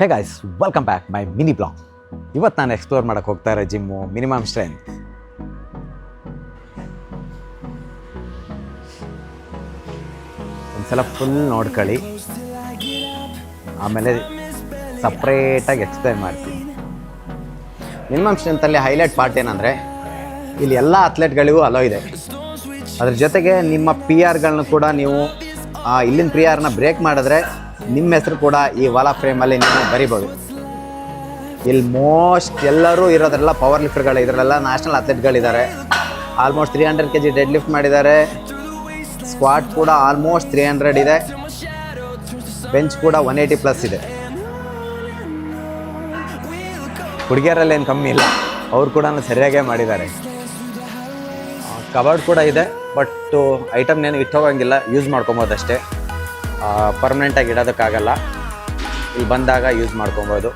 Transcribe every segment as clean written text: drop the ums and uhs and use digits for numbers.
Hey guys, welcome back my mini blog. ಇವತ್ತು ನಾನು explore ಮಾಡೋಕ್ಕೆ ಹೋಗ್ತಾ ಇರೋ ಜಿಮ್ಮು ಮಿನಿಮಮ್ ಸ್ಟ್ರೆಂತ್. ಒಂದ್ಸಲ ಫುಲ್ ನೋಡ್ಕೊಳ್ಳಿ, ಆಮೇಲೆ ಸಪ್ರೇಟಾಗಿ ಎಕ್ಸ್ಪ್ಲೈನ್ ಮಾಡ್ತೀನಿ. ಮಿನಿಮಮ್ ಸ್ಟ್ರೆಂತಲ್ಲಿ ಹೈಲೈಟ್ ಪಾರ್ಟ್ ಏನಂದರೆ, ಇಲ್ಲಿ ಎಲ್ಲ ಅಥ್ಲೆಟ್ಗಳಿಗೂ ಅಲೋ ಇದೆ. ಅದ್ರ ಜೊತೆಗೆ ನಿಮ್ಮ ಪಿ ಆರ್ಗಳನ್ನ ಕೂಡ ನೀವು ಇಲ್ಲಿನ ಪಿ ಆರ್ನ ಬ್ರೇಕ್ ಮಾಡಿದ್ರೆ ನಿಮ್ಮ ಹೆಸರು ಕೂಡ ಈ ವಾಲ್ ಆಫ್ ಫ್ರೇಮಲ್ಲಿ ನೀವು ಬರಿಬೋದು. ಇಲ್ಲಿ ಮೋಸ್ಟ್ ಎಲ್ಲರೂ ಇರೋದ್ರೆಲ್ಲ ಪವರ್ ಲಿಫ್ಟರ್ಗಳು, ಇದರಲ್ಲೆಲ್ಲ ನ್ಯಾಷನಲ್ ಅಥ್ಲೆಟ್ಗಳಿದ್ದಾರೆ. ಆಲ್ಮೋಸ್ಟ್ 300 kg ಡೆಡ್ ಲಿಫ್ಟ್ ಮಾಡಿದ್ದಾರೆ. ಸ್ಕ್ವಾಟ್ ಕೂಡ ಆಲ್ಮೋಸ್ಟ್ 300 ಇದೆ. ಬೆಂಚ್ ಕೂಡ 180+ ಇದೆ. ಹುಡುಗಿಯರಲ್ಲಿ ಏನು ಕಮ್ಮಿ ಇಲ್ಲ, ಅವ್ರು ಕೂಡ ಸರಿಯಾಗೇ ಮಾಡಿದ್ದಾರೆ. ಕಬರ್ಡ್ ಕೂಡ ಇದೆ, ಬಟ್ ಐಟಮ್ನೇನು ಇಟ್ಟೋಗಂಗಿಲ್ಲ, ಯೂಸ್ ಮಾಡ್ಕೊಬೋದಷ್ಟೇ. ಪರ್ಮನೆಂಟಾಗಿ ಇಡೋದಕ್ಕಾಗಲ್ಲ, ಇಲ್ಲಿ ಬಂದಾಗ ಯೂಸ್ ಮಾಡ್ಕೊಬೋದು.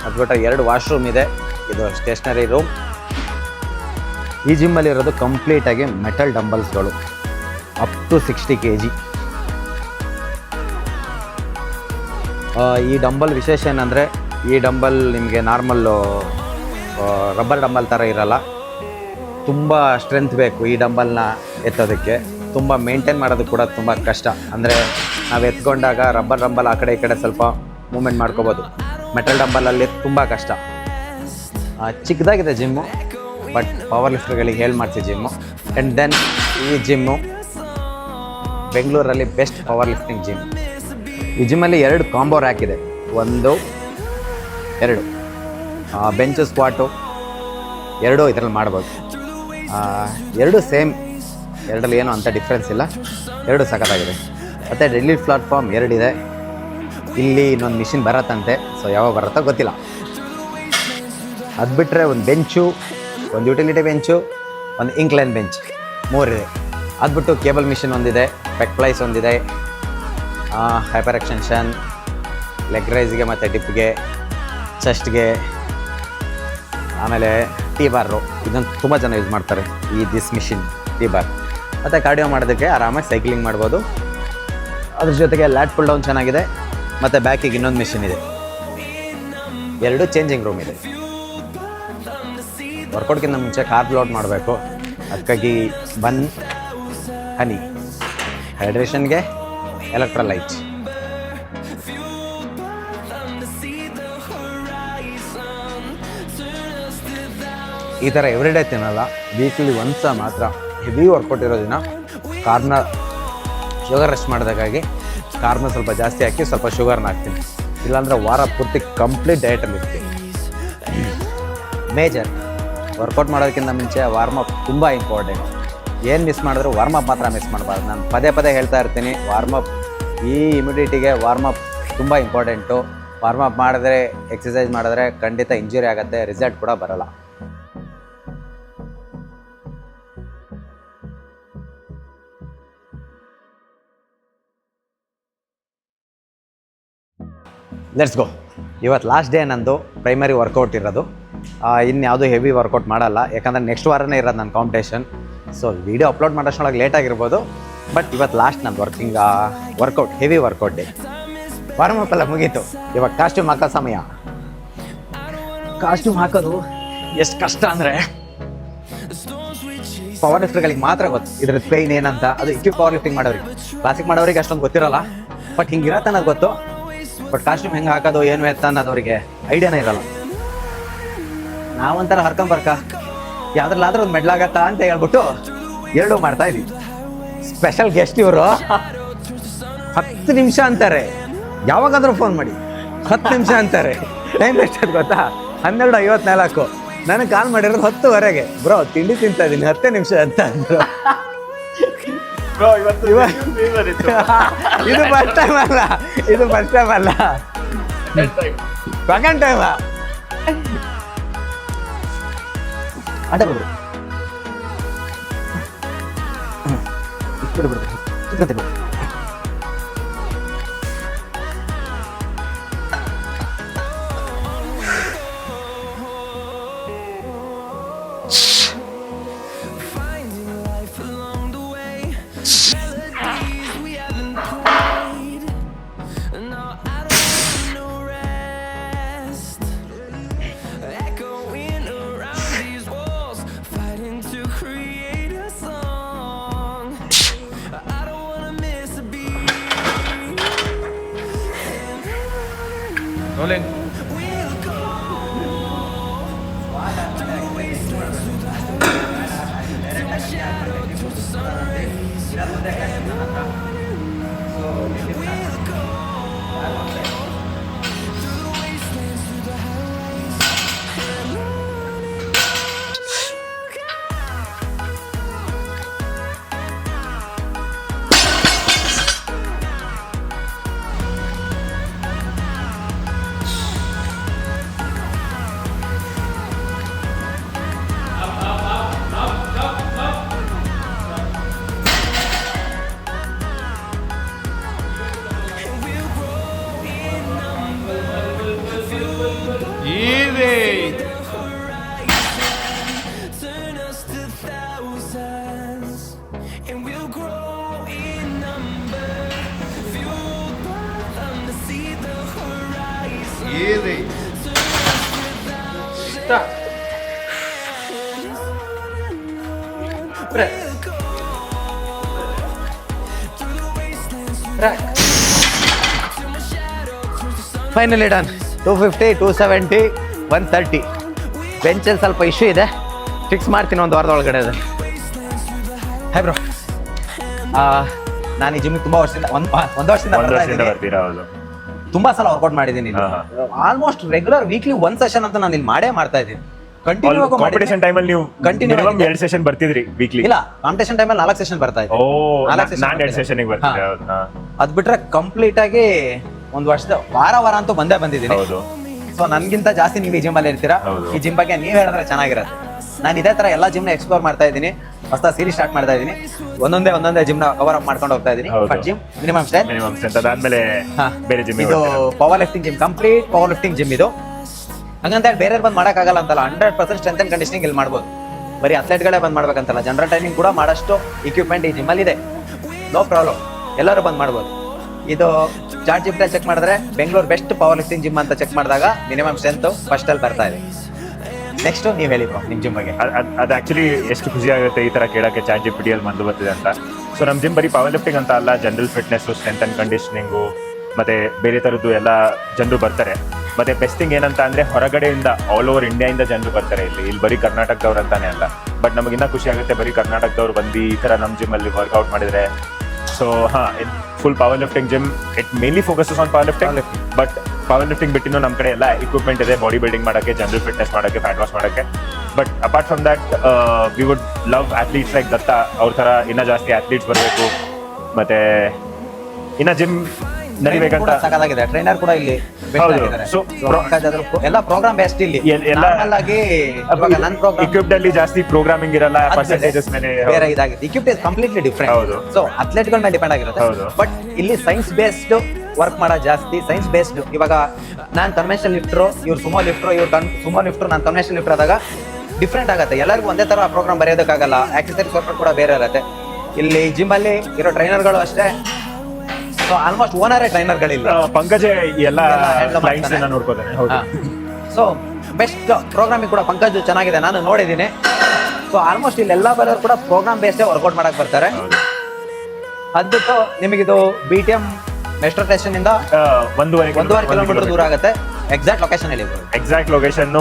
ಅದು ಬಿಟ್ಟರೆ 2 ವಾಶ್ರೂಮ್ ಇದೆ. ಇದು ಸ್ಟೇಷ್ನರಿ ರೂಮ್. ಈ ಜಿಮ್ಮಲ್ಲಿ ಇರೋದು ಕಂಪ್ಲೀಟಾಗಿ ಮೆಟಲ್ ಡಂಬಲ್ಸ್ಗಳು ಅಪ್ ಟು 60 kg. ಈ ಡಂಬಲ್ ವಿಶೇಷ ಏನಂದರೆ, ಈ ಡಂಬಲ್ ನಿಮಗೆ ನಾರ್ಮಲ್ಲು ರಬ್ಬರ್ ಡಂಬಲ್ ಥರ ಇರಲ್ಲ. ತುಂಬ ಸ್ಟ್ರೆಂತ್ ಬೇಕು ಈ ಡಂಬಲ್ನ ಎತ್ತೋದಕ್ಕೆ. ತುಂಬ ಮೇಂಟೈನ್ ಮಾಡೋದು ಕೂಡ ತುಂಬ ಕಷ್ಟ. ಅಂದರೆ ನಾವು ಎತ್ಕೊಂಡಾಗ ರಬ್ಬರ್ ಡಂಬಲ್ ಆ ಕಡೆ ಈ ಕಡೆ ಸ್ವಲ್ಪ ಮೂಮೆಂಟ್ ಮಾಡ್ಕೋಬೋದು. ಮೆಟಲ್ ಡಂಬಲಲ್ಲಿ ತುಂಬ ಕಷ್ಟ. ಚಿಕ್ಕದಾಗಿದೆ ಜಿಮ್ಮು, ಬಟ್ ಪವರ್ ಲಿಫ್ಟರ್ಗಳಿಗೆ ಹೇಳಿ ಮಾಡ್ತೀವಿ ಜಿಮ್ಮು. ಆ್ಯಂಡ್ ದೆನ್ ಈ ಜಿಮ್ಮು ಬೆಂಗಳೂರಲ್ಲಿ ಬೆಸ್ಟ್ ಪವರ್ ಲಿಫ್ಟಿಂಗ್ ಜಿಮ್. ಈ ಜಿಮ್ಮಲ್ಲಿ 2 ಕಾಂಬೋ ರ್ಯಾಕ್ ಇದೆ. 1 2 ಬೆಂಚು ಸ್ಕ್ವಾಟು 2 ಇದರಲ್ಲಿ ಮಾಡ್ಬೋದು. 2 ಸೇಮ್, 2ರಲ್ಲಿ ಏನೂ ಅಂಥ ಡಿಫ್ರೆನ್ಸ್ ಇಲ್ಲ. 2 ಸಖತ್ತಾಗಿದೆ. ಮತ್ತು ಡೆಡ್ ಲಿಫ್ಟ್ ಪ್ಲಾಟ್ಫಾರ್ಮ್ 2 ಇದೆ. ಇಲ್ಲಿ ಇನ್ನೊಂದು ಮಿಷಿನ್ ಬರತ್ತಂತೆ, ಸೊ ಯಾವಾಗ ಬರುತ್ತೋ ಗೊತ್ತಿಲ್ಲ. ಅದು ಬಿಟ್ಟರೆ ಒಂದು ಬೆಂಚು, ಒಂದು ಯುಟಿಲಿಟಿ ಬೆಂಚು, ಒಂದು ಇಂಕ್ಲೈನ್ ಬೆಂಚ್ 3 ಇದೆ. ಅದು ಬಿಟ್ಟು ಕೇಬಲ್ ಮಿಷಿನ್ ಒಂದಿದೆ, ಪೆಕ್ ಪ್ಲೈಸ್ ಒಂದಿದೆ, ಹೈಪರ್ ಎಕ್ಸ್ಟೆನ್ಷನ್, ಲೆಗ್ ರೈಸ್ಗೆ ಮತ್ತು ಡಿಪ್ಗೆ, ಚೆಸ್ಟ್ಗೆ, ಆಮೇಲೆ ಟೀ ಬಾರು. ಇದನ್ನು ತುಂಬ ಜನ ಯೂಸ್ ಮಾಡ್ತಾರೆ, ದಿಸ್ ಮಿಷಿನ್ ಟೀ ಬಾರ್. ಮತ್ತು ಕಾರ್ಡಿಯೋ ಮಾಡೋದಕ್ಕೆ ಆರಾಮಾಗಿ ಸೈಕ್ಲಿಂಗ್ ಮಾಡ್ಬೋದು. ಅದ್ರ ಜೊತೆಗೆ ಲ್ಯಾಟ್ ಪುಲ್ ಡೌನ್ ಚೆನ್ನಾಗಿದೆ. ಮತ್ತು ಬ್ಯಾಕಿಗೆ ಇನ್ನೊಂದು ಮಿಷಿನ್ ಇದೆ. 2 ಚೇಂಜಿಂಗ್ ರೂಮ್ ಇದೆ. ವರ್ಕೌಟ್ಗಿಂತ ಮುಂಚೆ ಕಾರ್ಬ್ ಲೋಡ್ ಮಾಡಬೇಕು. ಅದಕ್ಕಾಗಿ ಹನಿ, ಹೈಡ್ರೇಷನ್ಗೆ ಎಲೆಕ್ಟ್ರೋಲೈಟ್. ಈ ಥರ ಎವ್ರಿಡೇ ತಿನ್ನಲ್ಲ, ವೀಕ್ಲಿ ಒನ್ಸ ಮಾತ್ರ ಹೆವಿ ವರ್ಕೌಟ್ ಇರೋ ದಿನ ಕಾರ್ಬ್ನ ಶುಗರ್ ರೆಸ್ಟ್ ಮಾಡೋದಕ್ಕಾಗಿ ಕಾರ್ಬ್ನ ಸ್ವಲ್ಪ ಜಾಸ್ತಿ ಹಾಕಿ ಸ್ವಲ್ಪ ಶುಗರ್ನ ಹಾಕ್ತೀನಿ. ಇಲ್ಲಾಂದರೆ ವಾರ ಪೂರ್ತಿ ಕಂಪ್ಲೀಟ್ ಡಯಟಲ್ಲಿ ಇರ್ತೀನಿ. ಮೇಜರ್ ವರ್ಕೌಟ್ ಮಾಡೋದಕ್ಕಿಂತ ಮುಂಚೆ ವಾರ್ಮಪ್ ತುಂಬ ಇಂಪಾರ್ಟೆಂಟ್. ಏನು ಮಿಸ್ ಮಾಡಿದ್ರು ವಾರ್ಮಪ್ ಮಾತ್ರ ಮಿಸ್ ಮಾಡಬಾರ್ದು. ನಾನು ಪದೇ ಹೇಳ್ತಾ ಇರ್ತೀನಿ, ವಾರ್ಮಪ್ ಈ ಇಮ್ಯುನಿಟಿಗೆ ವಾರ್ಮಪ್ ತುಂಬ ಇಂಪಾರ್ಟೆಂಟು. ವಾರ್ಮಪ್ ಮಾಡಿದ್ರೆ, ಎಕ್ಸಸೈಸ್ ಮಾಡಿದ್ರೆ ಖಂಡಿತ ಇಂಜುರಿ ಆಗುತ್ತೆ, ರಿಸಲ್ಟ್ ಕೂಡ ಬರೋಲ್ಲ. Let's go. ಇವತ್ತು ಲಾಸ್ಟ್ ಡೇ ನಂದು ಪ್ರೈಮರಿ ವರ್ಕೌಟ್ ಇರೋದು. ಇನ್ಯಾವುದೂ ಹೆವಿ ವರ್ಕೌಟ್ ಮಾಡಲ್ಲ, ಯಾಕಂದರೆ ನೆಕ್ಸ್ಟ್ ವಾರನೇ ಇರೋದು ನನ್ನ ಕಾಂಪಿಟೇಷನ್. ಸೊ ವಿಡಿಯೋ ಅಪ್ಲೋಡ್ ಮಾಡೋಷ್ಟೊಳಗೆ ಲೇಟ್ ಆಗಿರ್ಬೋದು, ಬಟ್ ಇವತ್ತು ಲಾಸ್ಟ್ ನಂದು workout heavy workout day. Warmup ಎಲ್ಲ ಮುಗೀತು. ಇವಾಗ ಕಾಸ್ಟ್ಯೂಮ್ ಹಾಕೋ ಸಮಯ. ಕಾಸ್ಟ್ಯೂಮ್ ಹಾಕೋದು ಎಷ್ಟು ಕಷ್ಟ ಅಂದರೆ ಪವರ್ ಲಿಫ್ಟರ್ಗಳಿಗೆ ಮಾತ್ರ ಗೊತ್ತು ಇದ್ರದ್ದು ಪೇಯ್ನ್ ಏನಂತ. ಅದು ಇಕ್ವಿಪ್ ಪವರ್ ಲಿಫ್ಟಿಂಗ್ ಮಾಡೋರಿಗೆ, ಕ್ಲಾಸಿಕ್ ಮಾಡೋರಿಗೆ ಅಷ್ಟೊಂದು ಗೊತ್ತಿರೋಲ್ಲ. ಬಟ್ ಹಿಂಗಿರತ್ತೆ ಅನ್ನೋದು ಗೊತ್ತು. ಬಟ್ ಕಾಸ್ಟ್ಯೂಮ್ ಹೆಂಗೆ ಹಾಕೋದು ಏನು ಎತ್ತ ಅನ್ನೋದವ್ರಿಗೆ ಐಡಿಯಾನೇ ಇರಲ್ಲ. ನಾವೊಂಥರ ಹರ್ಕೊಂಬರ್ಕ ಯಾವ್ದ್ರಲ್ಲಾದ್ರೂ ಒಂದು ಮೆಡ್ಲಾಗತ್ತಾ ಅಂತ ಹೇಳ್ಬಿಟ್ಟು 2 ಮಾಡ್ತಾ ಇದ್ವಿ. ಸ್ಪೆಷಲ್ ಗೆಸ್ಟ್ ಇವರು 10 ನಿಮಿಷ ಅಂತಾರೆ. ಯಾವಾಗಾದ್ರೂ ಫೋನ್ ಮಾಡಿ 10 ನಿಮಿಷ ಅಂತಾರೆ. ಟೈಮ್ ಎಷ್ಟಾದ್ ಗೊತ್ತಾ? 12:54. ನನಗೆ ಕಾಲ್ ಮಾಡಿರೋದು 10:00 ಬ್ರೋ, ತಿಂಡಿ ತಿಂತಾ ಇದ್ದೀನಿ, 10 ನಿಮಿಷ ಅಂತ ಅಂದರು. ಇದು ಫಸ್ಟ್ ಟೈಮ್ ಅಲ್ಲ, ಸೆಕೆಂಡ್ ಟೈಮ್. ಆಟ ಬಿಡ್ರಿ, ಬಿಡ್ರಿ. Rolling. Easy. Stop. Press. Rack. Finally done. 250, 270, 130. ಬೆಂಚಲ್ಲಿ ಸ್ವಲ್ಪ ಇಶ್ಯೂ ಇದೆ, ಫಿಕ್ಸ್ ಮಾಡ್ತೀನಿ ಒಂದು ವಾರದೊಳಗಡೆ ಅದು. ಹಾಯ್ ಬ್ರೋ, ನಾನು ಈ ಜಿಮ್ಗೆ ತುಂಬ ವರ್ಷದಿಂದ ಒಂದು ವರ್ಷದಿಂದ ಬರ್ತೀರಾ? ಹೌದು, ತುಂಬಾ ಸಲ ವರ್ಕೌಟ್ ಮಾಡಿದ್ದೀನಿ. ಆಲ್ಮೋಸ್ಟ್ ರೆಗ್ಯುಲರ್ ವೀಕ್ಲಿ 1 ಸೆಷನ್ ಅಂತ ನಾನು ಇಲ್ಲಿ ಮಾಡೇ ಮಾಡ್ತಾ ಇದ್ದೀನಿ. ಕಂಟಿನ್ಯೂ ಕಾಂಪಿಟೇಷನ್ ಟೈಮಲ್ಲಿ ನೀವು ಮಿನಿಮಮ್ 2 ಸೆಷನ್ ಬರ್ತಿದ್ರಿ ವೀಕ್ಲಿ? ಇಲ್ಲ, ಕಾಂಪಿಟೇಷನ್ ಟೈಮಲ್ಲಿ 4 ಸೆಷನ್ ಬರ್ತಾ ಇದ್ದೆ. ನಾನು 2 ಸೆಷನ್ಗೆ ಬರ್ತಿದ್ದೆ. ಅದ್ ಬಿಟ್ರೆ ಕಂಪ್ಲೀಟ್ ಆಗಿ ಒಂದು ವರ್ಷದ ವಾರ ಅಂತೂ ಬಂದಿದ್ದೀನಿ. ಹೌದು. ಸೊ ನನ್ಗಿಂತ ಜಾಸ್ತಿ ನೀವು ಈ ಜಿಮ್ ಅಲ್ಲಿ ಇರ್ತೀರಾ. ಈ ಜಿಮ್ ಬಗ್ಗೆ ನೀವ್ ಹೇಳಿದ್ರೆ ಚೆನ್ನಾಗಿರುತ್ತೆ. ನಾನು ಇದೇ ತರ ಎಲ್ಲಾ ಜಿಮ್ ನ ಎಕ್ಸ್ಪ್ಲೋರ್ ಮಾಡ್ತಾ ಇದ್ದೀನಿ. ಹೊಸ ಸೀರೀಸ್ ಸ್ಟಾರ್ಟ್ ಮಾಡ್ತಾ ಇದ್ದೀನಿ. ಒಂದೊಂದೇ ಜಿಮ್ ನ ಕವರ್ ಅಪ್ ಮಾಡ್ಕೊಂಡು ಹೋಗ್ತಾ ಇದ್ದೀನಿ. ಜಿಮ್ ಮಿನಿಮಮ್ ಸ್ಟ್ರೆಂತ್, ಅದಾದ್ಮೇಲೆ ಬೇರೆ ಜಿಮ್. ಇದು power lifting gym, complete power lifting gym ಇದು. ಹಂಗಂತ ಹೇಳಿ ಬೇರೆ ಬಂದ್ ಮಾಡಕ್ಕಾಗಲ್ಲ ಅಂತಲ್ಲ. 100% ಸ್ಟ್ರೆಂತ್ ಅಂಡ್ ಕಂಡೀಷನಿಂಗ್ ಇಲ್ಲಿ ಮಾಡ್ಬೋದು. ಬರೀ ಅಥ್ಲೆಟ್ಗಳೇ ಬಂದ್ ಮಾಡ್ಬೇಕಂತಲ್ಲ, ಜನರಲ್ ಟ್ರೈನಿಂಗ್ ಕೂಡ ಮಾಡಷ್ಟು ಇಕ್ವಿಪ್ಮೆಂಟ್ ಈ ಜಿಮ್ ಅಲ್ಲಿ ಇದೆ. ನೋ ಪ್ರಾಬ್ಲಮ್, ಎಲ್ಲರೂ ಬಂದ್ ಮಾಡ್ಬೋದು. ಇದು ಚಾರ್ಟ್ ಜಿಮ್ ಚೆಕ್ ಮಾಡಿದ್ರೆ Bengaluru best power lifting gym ಅಂತ ಚೆಕ್ ಮಾಡಿದಾಗ ಮಿನಿಮಮ್ ಸ್ಟ್ರೆಂತ್ ಫಸ್ಟ್ ಅಲ್ಲಿ ಬರ್ತಾ ಇದೆ. ನೆಕ್ಸ್ಟ್ ನೀವ್ ಹೇಳಿ ಬ್ರೋ ನಿಮ್ ಜಿಮ್ ಬಗ್ಗೆ. ಅದು ಆಕ್ಚುಲಿ ಎಷ್ಟು ಖುಷಿ ಆಗುತ್ತೆ ಈ ತರ ಕೇಳಕ್ಕೆ, ಚಾಟ್ ಜಿಪಿಟಿ ಅಲ್ಲಿ ಬಂದು ಬರ್ತಿದೆ ಅಂತ. ಸೊ ನಮ್ ಜಿಮ್ ಬರೀ ಪವರ್ ಲಿಫ್ಟಿಂಗ್ ಅಂತ ಅಲ್ಲ, ಜನರಲ್ ಫಿಟ್ನೆಸ್, ಸ್ಟ್ರೆಂತ್ ಅಂಡ್ ಕಂಡೀಷನಿಂಗು, ಮತ್ತೆ ಬೇರೆ ತರದ್ದು ಎಲ್ಲ ಜನರು ಬರ್ತಾರೆ. ಮತ್ತೆ ಬೆಸ್ಟ್ ಥಿಂಗ್ ಏನಂತ ಅಂದ್ರೆ ಹೊರಗಡೆಯಿಂದ ಆಲ್ ಓವರ್ ಇಂಡಿಯಾದಿಂದ ಜನರು ಬರ್ತಾರೆ ಇಲ್ಲಿ ಬರೀ ಕರ್ನಾಟಕದವ್ರು ಅಂತಾನೆ ಅಲ್ಲ. ಬಟ್ ನಮಗಿನ್ನ ಖುಷಿ ಆಗುತ್ತೆ ಬರೀ ಕರ್ನಾಟಕದವ್ರು ಬಂದು ಈ ತರ ನಮ್ ಜಿಮ್ ಅಲ್ಲಿ ವರ್ಕೌಟ್ ಮಾಡಿದ್ರೆ. So full power lifting gym. It mainly focuses on power lifting. But power lifting ಬಿಟ್ಟಿನೂ ನಮ್ಮ ಕಡೆ ಎಲ್ಲ ಇಕ್ವಿಪ್ಮೆಂಟ್ ಇದೆ, ಬಾಡಿ ಬಿಲ್ಡಿಂಗ್ ಮಾಡೋಕ್ಕೆ, ಜನರಲ್ ಫಿಟ್ನೆಸ್ ಮಾಡೋಕ್ಕೆ, ಫ್ಯಾಟ್ ಲಾಸ್ ಮಾಡೋಕ್ಕೆ. But apart from that we would love athletes like Datta. ಅವ್ರ ಥರ ಇನ್ನೂ ಜಾಸ್ತಿ ಅಥ್ಲೀಟ್ಸ್ ಬರಬೇಕು. ಮತ್ತೆ ಇನ್ನ ಜಿಮ್ ನಡಿಬೇಕಂತ ಸಾಕಾಗಿದೆ. ಟ್ರೈನರ್ ಕೂಡ ಇಲ್ಲಿ ಎಲ್ಲ ಪ್ರೋಗ್ರಾಮ್ ಬೆಸ್ಟ್ ಇಲ್ಲಿ ಎಲ್ಲ ನನ್ನ ಪ್ರೋಗ್ರಾಮ್ ಇಕ್ವಿಪ್ಡ್ ಅಲ್ಲಿ ಜಾಸ್ತಿ ಪ್ರೋಗ್ರಾಮಿಂಗ್ ಇರಲ್ಲ, ಪರ್ಸೆಂಟೇಜಸ್ ಮೇಲೆ ಬೇರೆ ಇದಾಗಿದೆ. Equipped is completely different. ಹೌದು. ಸೊ ಅಥ್ಲೆಟ್ಗಳ ಮೇಲೆ ಡಿಪೆಂಡ್ ಆಗಿರುತ್ತೆ. ಬಟ್ ಇಲ್ಲಿ ಸೈನ್ಸ್ ಬೇಸ್ಡ್ ವರ್ಕ್ ಮಾಡೋದು ಜಾಸ್ತಿ. Science based. ಇವಾಗ ನಾನು ಕನ್ವೆನ್ಷನಲ್ ಲಿಫ್ಟರ್, ಇವ್ರು ಸುಮೋ ಲಿಫ್ಟರ್, ಸುಮೋ ಲಿಫ್ಟರ್, ನಾನು ಕನ್ವೆನ್ಷನಲ್ ಲಿಫ್ಟರ್ ಆದಾಗ ಡಿಫ್ರೆಂಟ್ ಆಗುತ್ತೆ. ಎಲ್ಲರಿಗೂ ಒಂದೇ ತರ ಪ್ರೋಗ್ರಾಮ್ ಬರೆಯೋದಕ್ಕಾಗಲ್ಲ. ಆಕ್ಸೆಸರೀಸ್ ವರ್ಕ್ ಕೂಡ ಬೇರೆ ಇರುತ್ತೆ. ಇಲ್ಲಿ ಜಿಮ್ ಅಲ್ಲಿ ಇರೋ ಟ್ರೈನರ್ಗಳು ಅಷ್ಟೇ. ಸೊ ಆಲ್ಮೋಸ್ಟ್ ಓನರೇ ಟ್ರೈನರ್ಗಳಿಲ್ಲ. ಪಂಕಜ್ ಎಲ್ಲ ಕ್ಲೈಂಟ್ಸ್ ನೋಡ್ಕೋತಾನೆ. ಸೊ ಬೆಸ್ಟ್ ಪ್ರೋಗ್ರಾಮಿಂಗ್ ಕೂಡ ಪಂಕಜ್ ಚೆನ್ನಾಗಿದೆ, ನಾನು ನೋಡಿದ್ದೀನಿ. ಸೊ ಆಲ್ಮೋಸ್ಟ್ ಇಲ್ಲಿ ಎಲ್ಲ ಬರೋರು ಕೂಡ ಪ್ರೋಗ್ರಾಮ್ ಬೇಸ್ಡೇ ವರ್ಕೌಟ್ ಮಾಡಕ್ ಬರ್ತಾರೆ. ಅದ್ಬಿಟ್ಟು ನಿಮಗಿದು BTM ಮೆಟ್ರೋ ಸ್ಟೇಷನ್ ಇಂದ 1.5 ಕಿಲೋಮೀಟರ್ ದೂರ ಆಗುತ್ತೆ. ಎಕ್ಸಾಕ್ಟ್ ಲೊಕೇಶನ್ ಹೇಳಿ. ಎಕ್ಸಾಕ್ಟ್ ಲೊಕೇಶನ್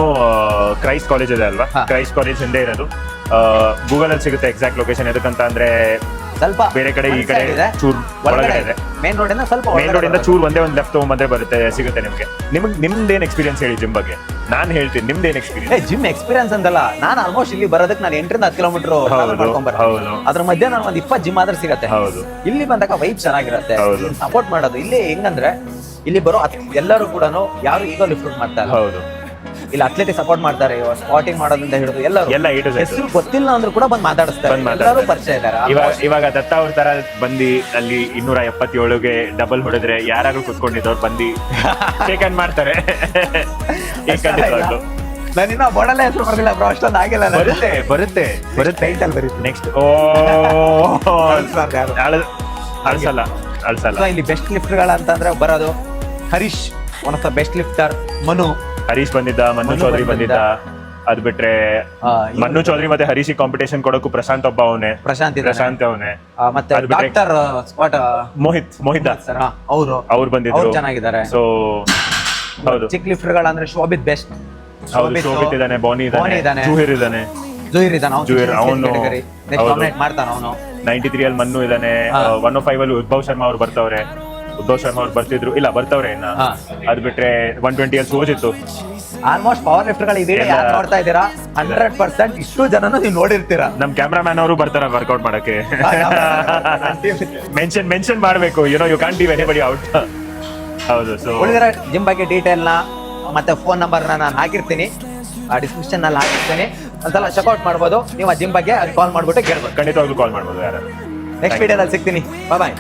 ಕ್ರೈಸ್ಟ್ ಕಾಲೇಜ್ ಇದೆ ಅಲ್ವಾ? ಕ್ರೈಸ್ಟ್ ಕಾಲೇಜ್ ಹಿಂದೆ ಇರೋದು. ಗೂಗಲ್ ಅಲ್ಲಿ ಸಿಗುತ್ತೆ ಎಕ್ಸಾಕ್ಟ್ ಲೊಕೇಶನ್. ಎದಕ್ಕಂತ ಅಂದ್ರೆ ಸ್ವಲ್ಪ ಬೇರೆ ಕಡೆ ಈ ಕಡೆ ಚೂರ್ ಒಳಗಡೆ ಇದೆ. ಮೇನ್ ರೋಡ್ ಇಂದ ಚೂರ್ ಒಂದೇ ಒಂದು ಲೆಫ್ಟ್ ತಗೊಂಡ್ಬಂದ್ರೆ ಬರುತ್ತೆ, ಸಿಗುತ್ತೆ ನಿಮ್ಗೆ. ನಿಮ್ದೇನ್ ಎಕ್ಸ್ಪೀರಿಯನ್ಸ್ ಹೇಳಿ ಜಿಮ್ ಬಗ್ಗೆ? ನಾನು ಹೇಳ್ತೀನಿ ನಿಮ್ದೇನ್ ಎಕ್ಸ್ಪೀರಿಯನ್ಸ್. ಜಿಮ್ ಎಕ್ಸ್ಪೀರಿಯನ್ಸ್ ಅಂತಲ್ಲ, ನಾನು ಆಲ್ಮೋಸ್ಟ್ ಇಲ್ಲಿ ಬರೋದಕ್ಕೆ ನಾನು 8 ರಿಂದ 10 ಕಿಲೋಮೀಟರ್ ಮಾಡ್ಕೊಂಡ್ಬರ್ತೀನಿ. ಅದ್ರ ಮಧ್ಯೆ ನಾನು ಒಂದು 20 ಜಿಮ್ ಆದ್ರೆ ಸಿಗುತ್ತೆ. ಇಲ್ಲಿ ಬಂದಾಗ ವೈಬ್ ಚೆನ್ನಾಗಿರುತ್ತೆ, ಸಪೋರ್ಟ್ ಮಾಡೋದು. ಇಲ್ಲಿ ಹೆಂಗಂದ್ರೆ ಇಲ್ಲಿ ಬರೋ ಎಲ್ಲರೂ ಕೂಡ ಯಾರು ಈಗೋ ಲಿಫ್ಟ್ ಮಾಡ್ತಾರೆ. ಇಲ್ಲಿ ಅಥ್ಲೆಟಿಕ್ ಸಪೋರ್ಟ್ ಮಾಡ್ತಾರೆ. ಸ್ಪಾಟಿಂಗ್ ಮಾಡೋದ್ರಿಂದ ಹಿಡಿದು ಎಲ್ಲರೂ ಹೆಸರು ಗೊತ್ತಿಲ್ಲ ಅಂದ್ರೂ ಕೂಡ ಬಂದು ಮಾತಾಡಿಸ್ತಾರೆ. ಎಲ್ಲರೂ ಪರಿಚಯ ಇದ್ದಾರೆ. ಇವಾಗ ದತ್ತ ಅವ್ರ ತರ ಬಂದು ಅಲ್ಲಿ 277ಗೆ ಡಬಲ್ ಹೊಡೆದ್ರೆ ಯಾರು ಕುತ್ಕೊಂಡಿದ್ದವ್ರು ಬಂದು ಶೇಕ್ ಹ್ಯಾಂಡ್ ಮಾಡ್ತಾರೆ. ನಾನಿನ್ನ ಬೋರ್ಡಲ್ಲೇ ಹೆಸರು ಬರ್ಲಿಲ್ಲ ಬ್ರೋ, ಅಷ್ಟೊಂದು ಆಗಿಲ್ಲ. ಬರುತ್ತೆ ನೆಕ್ಸ್ಟ್. ಅಳ್ಸಲ್ಲ. ಇಲ್ಲಿ ಬೆಸ್ಟ್ ಲಿಫ್ಟರ್ಗಳ ಅಂತಂದ್ರೆ ಬರೋದು Harish, one of the best lifter. Harish ಬಂದಿದ್ದ, ಮನು ಚೌಧರಿ ಬಂದಿದ್ದ. ಅದ್ ಬಿಟ್ರೆ ಮನು ಚೌಧರಿ ಮತ್ತೆ ಹರೀಶ್ ಕಾಂಪಿಟೇಷನ್ ಕೊಡೋಕು ಪ್ರಶಾಂತ್ ಒಬ್ಬ ಅವನೇ. ಪ್ರಶಾಂತ್ ಅವನೇ. ಮತ್ತೆ ಡಾಕ್ಟರ್ ಮೋಹಿತ್ ಸರ್ ಅವ್ರು ಬಂದಿದ್ರು. ಚೆನ್ನಾಗಿದ್ದಾರೆ. ಸೊ ಹೌದು. ಚಿಕ್ಕ ಲಿಫ್ಟರ್ಗಳಂದ್ರೆ ಶೋಭಿತ್ ಬೆಸ್ಟ್. ಹೌದು, ಶೋಭಿತ್ ಇದಾನೆ, ಬಾನಿ ಬಾನಿ ಇದಾನೆ, ಇದಾನೆ. ಜೂಹಿರ್ ಇದಾನೆ. ಜುಹಿರ್ ಇದಾನೆ, ಜುಹಿರ್, ಅವನು ನೆಕ್ಸ್ಟ್ ಹೌದು. ಡಾಮಿನೇಟ್ ಮಾಡ್ತಾನೆ ಅವನು. 93 ಅಲ್ಲಿ ಮನ್ನು ಇದಾನೆ, ಹಾ. 105 ಅಲ್ಲಿ ಉದ್ಭವ್ ಶರ್ಮಾ ಅವ್ರು ಬರ್ತವ್ರೆ. ಉದ್ಭವ್ ಶರ್ಮಾ ಅವ್ರು ಬರ್ತಿದ್ರು, ಇಲ್ಲ ಬರ್ತಾವ್ರೆ ಇನ್ನ. ಹಾ. ಅದ್ ಬಿಟ್ರೆ 120 ಅಲ್ಲಿ ಸೋಜಿತ್ತು. ಆಲ್ಮೋಸ್ಟ್ ಪವರ್ ಲಿಫ್ಟರ್ಗಳು ಈ ವಿಡಿಯೋ ಯಾರು ನೋಡ್ತಾ ಇದ್ದೀರಾ 100% ಇಷ್ಟು ಜನನು ನೀವು ನೋಡಿರ್ತೀರಾ. ನಮ್ ಕ್ಯಾಮ್ರಾಮ್ಯಾನ್ ಅವರು ಬರ್ತಾರ ವರ್ಕೌಟ್ ಮಾಡಕ್ಕೆ. ಮೆನ್ಷನ್ ಮಾಡ್ಬೇಕು, you can't leave anybody out. ಹೌದು. ಸೊ ಉಳಿದಿರೋ ಜಿಮ್ ಬಗ್ಗೆ ಡೀಟೇಲ್ ನ ಮತ್ತೆ ಫೋನ್ ನಂಬರ್ ನಾನು ಹಾಕಿರ್ತೀನಿ, ಡಿಸ್ಕ್ರಿಪ್ಷನ್ ನಲ್ಲಿ ಹಾಕಿರ್ತೀನಿ. ಒಂದ್ಸಲ ಚೆಕ್ಔಟ್ ಮಾಡ್ಬೋದು. ನೀವು ಆ ಜಿಮ್ ಬಗ್ಗೆ ಕಾಲ್ ಮಾಡ್ಬಿಟ್ಟು ಕೇಳ್ಬೋದು. ಖಂಡಿತವಾಗ್ಲೂ ಕಾಲ್ ಮಾಡ್ಬೋದು ಯಾರು. ನೆಕ್ಸ್ಟ್ ವಿಡಿಯೋದಲ್ಲಿ ಸಿಗ್ತೀನಿ. ಬಾಯ್.